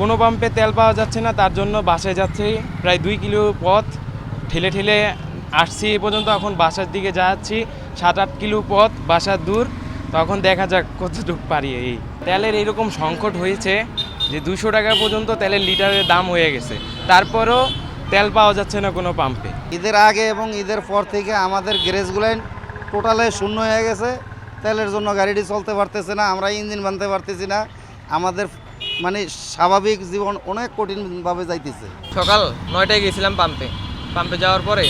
কোনো পাম্পে তেল পাওয়া যাচ্ছে না, তার জন্য বাসায় যাচ্ছি প্রায় 2 কিলো পথ ঠেলে ঠেলে আসছি এ পর্যন্ত। এখন বাসার দিকে যাচ্ছি 7-8 কিলো পথ বাসার দূর, তখন দেখা যাক কতটুকু পারি। এই তেলের এরকম সংকট হয়েছে যে 200 টাকা পর্যন্ত তেলের লিটারের দাম হয়ে গেছে, তারপরও তেল পাওয়া যাচ্ছে না কোনো পাম্পে। ঈদের আগে এবং ঈদের পর থেকে আমাদের গ্যারেজগুলো টোটালে শূন্য হয়ে গেছে। তেলের জন্য গাড়িটি চলতে পারতেছে না, আমরা ইঞ্জিন বানতে পারতেছি না। আমাদের মানে স্বাভাবিক জীবন অনেক কঠিনভাবে যাইতেছে। সকাল 9টায় গেছিলাম পাম্পে যাওয়ার পরে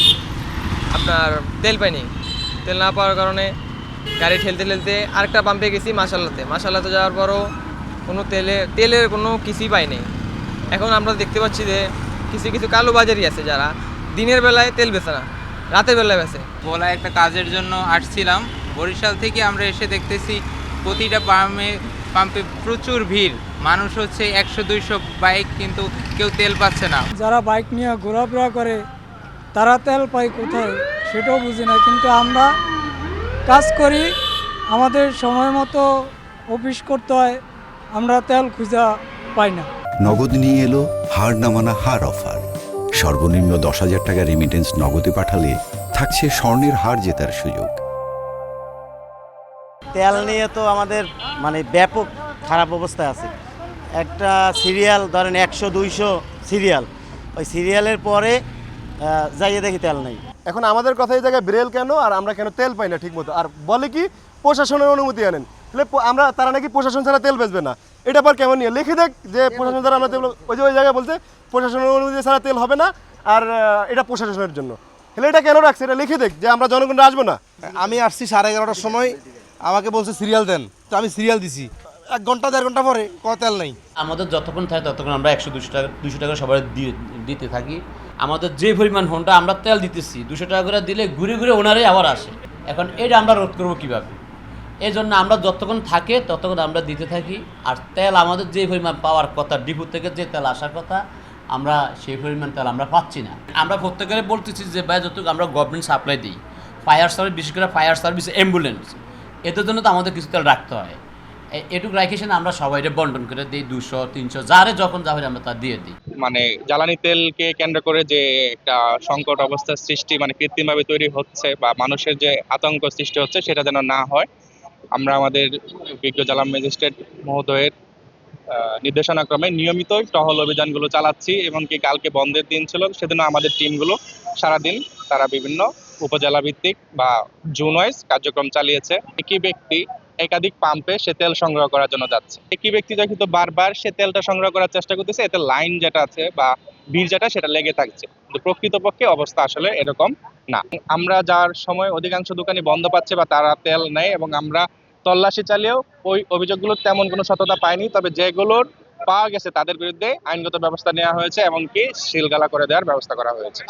আপনার তেল পাইনি। তেল না পাওয়ার কারণে গাড়ি ঠেলতে ঠেলতে আরেকটা পাম্পে গেছি মাসাল্লাতে যাওয়ার পরও কোনো তেলের কোনো কিছুই পাইনি। এখন আমরা দেখতে পাচ্ছি যে কিছু কালোবাজারি আছে যারা দিনের বেলায় তেল বেচে না, রাতের বেলায় বেচে। বলা একটা কাজের জন্য আসছিলাম বরিশাল থেকে, আমরা এসে দেখতেছি প্রতিটা পাম্পে প্রচুর ভিড়, মানুষ হচ্ছে 100-200 বাইক, কিন্তু কেউ তেল পাচ্ছে না। যারা বাইক নিয়ে ঘোরাফেরা করে তারা তেল পায় কোথায় সেটাও বুঝি না, কিন্তু আমরা কাজ করি, আমাদের সময় মতো অফিস করতে হয়, আমরা তেল খুঁজা পাই না। নগদ নিয়ে এলো হার না মানা হার অফার। সর্বনিম্ন 10,000 টাকা রেমিটেন্স নগদে পাঠালে থাকছে স্বর্ণের হার জেতার সুযোগ। তেল নিয়ে তো আমাদের মানে ব্যাপক খারাপ অবস্থায় আছে। একটা সিরিয়াল ধরেন 100-200 সিরিয়াল, ওই সিরিয়ালের পরে যাইয়ে দেখি তেল নেই। এখন আমাদের কথা এই জায়গায় ব্রেল কেন, আর আমরা কেন তেল পাই না ঠিকমতো? আর বলে কি প্রশাসনের অনুমতি আনেন, তাহলে তারা নাকি প্রশাসন ছাড়া তেল বেচবে না। এটা আবার কেমন নিয়ে লিখে দেখ যে প্রশাসন ছাড়া আমরা তেল, ওই জায়গায় বলছে প্রশাসনের অনুমতি ছাড়া তেল হবে না, আর এটা প্রশাসনের জন্য। তাহলে এটা কেন রাখছে? এটা লিখে দেখ যে আমরা জনগণরা আসবো না। আমি আসছি 11:30টার সময়, আমাকে বলছে সিরিয়াল দেন, তো আমি সিরিয়াল দিছি। 1 ঘন্টা 1.5 ঘন্টা পরে কোনো তেল নেই। আমাদের যতক্ষণ থাকে ততক্ষণ আমরা 100-200 টাকা সবাই দিতে থাকি। আমাদের যে পরিমাণ ঘন্টা আমরা তেল দিতেছি 200 টাকা করে দিলে ঘুরে ঘুরে ওনারাই আবার আসে। এখন এটা আমরা রোধ করবো কীভাবে? এই জন্য আমরা যতক্ষণ থাকে ততক্ষণ আমরা দিতে থাকি। আর তেল আমাদের যে পরিমাণ পাওয়ার কথা, ডিপো থেকে যে তেল আসার কথা, আমরা সেই পরিমাণ তেল আমরা পাচ্ছি না। আমরা প্রত্যেকের বলতেছি যে ভাই যতটুকু আমরা গভর্নমেন্ট সাপ্লাই দিই, ফায়ার সার্ভিস, বিশেষ করে ফায়ার সার্ভিস, অ্যাম্বুলেন্স, এদের জন্য তো আমাদের কিছু তেল রাখতে হয়। এটুকু রাখেছেন আমরা সবাইকে বন্টন করে দিই, 200-300 যারে যখন যাবে আমরা তা দিয়ে দিই। মানে জ্বালানি তেলকে কেন্দ্র করে যে একটা সংকট অবস্থার সৃষ্টি মানে কৃত্রিমভাবে তৈরি হচ্ছে বা মানুষের যে আতঙ্ক সৃষ্টি হচ্ছে, সেটা যেন না হয়, আমরা আমাদের বিজ্ঞ জ্বালানি ম্যাজিস্ট্রেট মহোদয়ের নির্দেশনাক্রমে নিয়মিতই টহল অভিযানগুলো চালাচ্ছি। এমনকি কালকে বন্ধের দিন ছিল, সেদিন আমাদের টিমগুলো সারাদিন তারা বিভিন্ন উপজেলা ভিত্তিক বা জোন ওয়াইজ কার্যক্রম চালিয়েছে। একই ব্যক্তি একাধিক পাম্পে সে তেল সংগ্রহ করার জন্য যাচ্ছে। একই ব্যক্তি কিন্তু বারবার সে তেলটা সংগ্রহ করার চেষ্টা করতেছে, এতে লাইন যেটা আছে বা বিল যেটা সেটা লেগে থাকছে, কিন্তু প্রকৃতপক্ষে অবস্থা আসলে এরকম না। আমরা যাওয়ার সময় অধিকাংশ দোকানি বন্ধ পাচ্ছে বা তারা তেল নেয়, এবং আমরা তল্লাশি চালিয়েও ওই অভিযোগগুলোর তেমন কোনো সততা পাইনি। তবে যেগুলোর পাওয়া গেছে তাদের বিরুদ্ধে আইনগত ব্যবস্থা নেওয়া হয়েছে, এমনকি সিলগালা করে দেওয়ার ব্যবস্থা করা হয়েছে।